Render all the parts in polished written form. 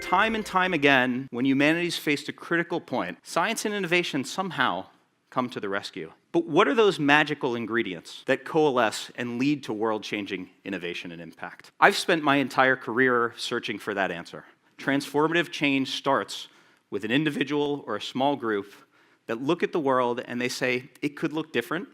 time and time again, when humanity's faced a critical point, science and innovation somehow come to the rescue. But what are those magical ingredients that coalesce and lead to world-changing innovation and impact? I've spent my entire career searching for that answer. Transformative change starts with an individual or a small group that look at the world and they say, it could look different,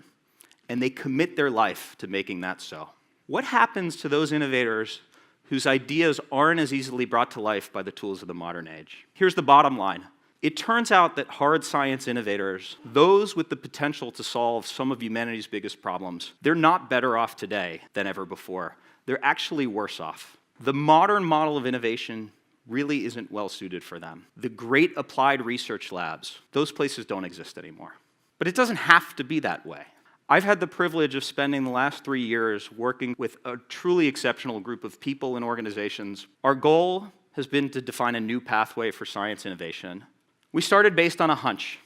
and they commit their life to making that so. What happens to those innovators whose ideas aren't as easily brought to life by the tools of the modern age? Here's the bottom line. It turns out that hard science innovators, those with the potential to solve some of humanity's biggest problems, they're not better off today than ever before. They're actually worse off. The modern model of innovation really isn't well suited for them. The great applied research labs, those places don't exist anymore. But it doesn't have to be that way. I've had the privilege of spending the last 3 years working with a truly exceptional group of people and organizations. Our goal has been to define a new pathway for science innovation. We started based on a hunch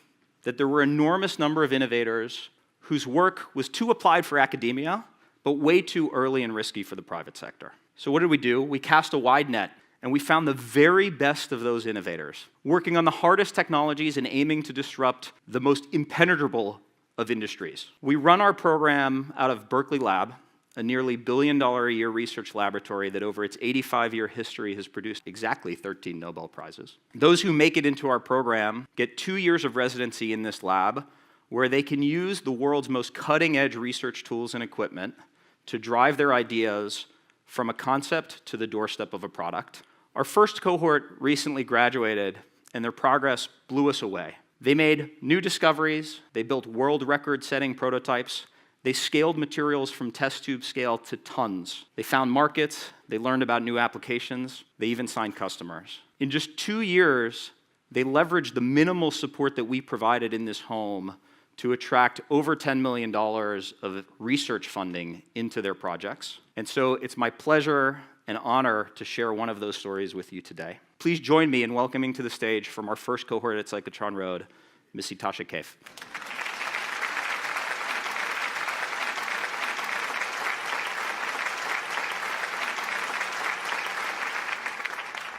that there were an enormous number of innovators whose work was too applied for academia, but way too early and risky for the private sector. So what did we do? We cast a wide net, and we found the very best of those innovators, working on the hardest technologies and aiming to disrupt the most impenetrable of industries. We run our program out of Berkeley Lab, a nearly $1 billion a year research laboratory that over its 85-year history has produced exactly 13 Nobel Prizes. Those who make it into our program get 2 years of residency in this lab where they can use the world's most cutting-edge research tools and equipment to drive their ideas from a concept to the doorstep of a product. Our first cohort recently graduated, and their progress blew us away. They made new discoveries, they built world record-setting prototypes, they scaled materials from test tube scale to tons. They found markets, they learned about new applications, they even signed customers. In just 2 years, they leveraged the minimal support that we provided in this home to attract over $10 million of research funding into their projects. And so it's my pleasure and honor to share one of those stories with you today. Please join me in welcoming to the stage from our first cohort at Cyclotron Road, Miss Etosha Cave.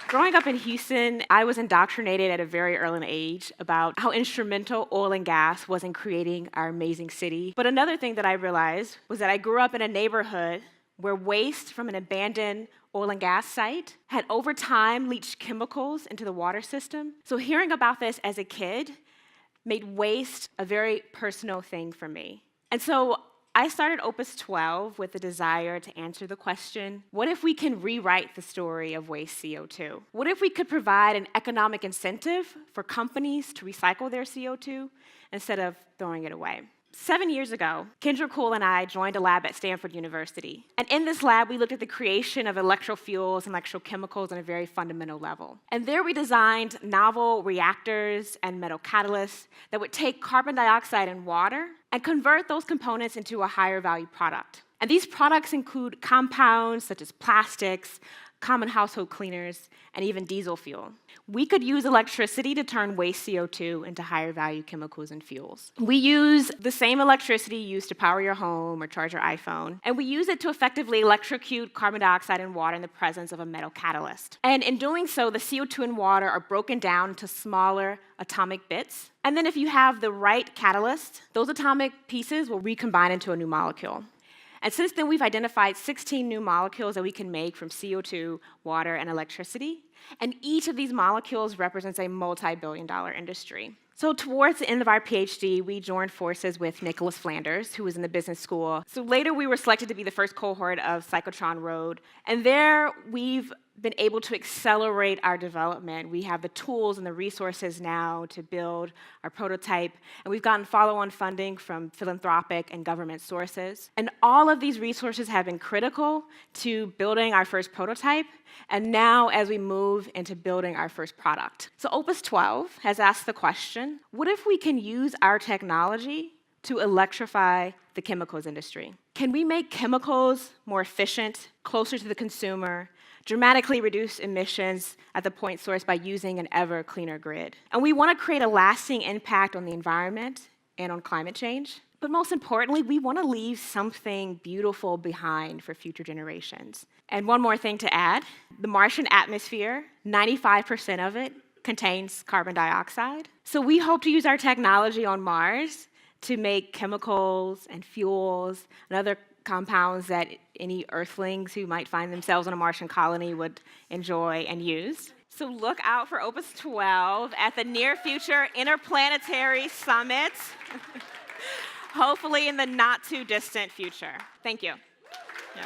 Growing up in Houston, I was indoctrinated at a very early age about how instrumental oil and gas was in creating our amazing city. But another thing that I realized was that I grew up in a neighborhood where waste from an abandoned oil and gas site had over time leached chemicals into the water system. So hearing about this as a kid made waste a very personal thing for me. And so I started Opus 12 with the desire to answer the question, what if we can rewrite the story of waste CO2? What if we could provide an economic incentive for companies to recycle their CO2 instead of throwing it away? 7 years ago, Kendra Cool and I joined a lab at Stanford University. And in this lab, we looked at the creation of electrofuels and electrochemicals on a very fundamental level. And there we designed novel reactors and metal catalysts that would take carbon dioxide and water and convert those components into a higher value product. And these products include compounds such as plastics, common household cleaners, and even diesel fuel. We could use electricity to turn waste CO2 into higher value chemicals and fuels. We use the same electricity used to power your home or charge your iPhone, and we use it to effectively electrocute carbon dioxide and water in the presence of a metal catalyst. And in doing so, the CO2 and water are broken down into smaller atomic bits. And then if you have the right catalyst, those atomic pieces will recombine into a new molecule. And since then, we've identified 16 new molecules that we can make from CO2, water, and electricity. And each of these molecules represents a multi-billion-dollar industry. So towards the end of our PhD, we joined forces with Nicholas Flanders, who was in the business school. So later, we were selected to be the first cohort of Cyclotron Road. And there, we've been able to accelerate our development. We have the tools and the resources now to build our prototype, and we've gotten follow-on funding from philanthropic and government sources. And all of these resources have been critical to building our first prototype, and now as we move into building our first product. So Opus 12 has asked the question, what if we can use our technology to electrify the chemicals industry? Can we make chemicals more efficient, closer to the consumer, dramatically reduce emissions at the point source by using an ever cleaner grid? And we want to create a lasting impact on the environment and on climate change. But most importantly, we want to leave something beautiful behind for future generations. And one more thing to add, the Martian atmosphere, 95% of it contains carbon dioxide. So we hope to use our technology on Mars to make chemicals and fuels and other compounds that any Earthlings who might find themselves in a Martian colony would enjoy and use. So look out for Opus 12 at the Near Future Interplanetary Summit, hopefully in the not too distant future. Thank you. Yeah.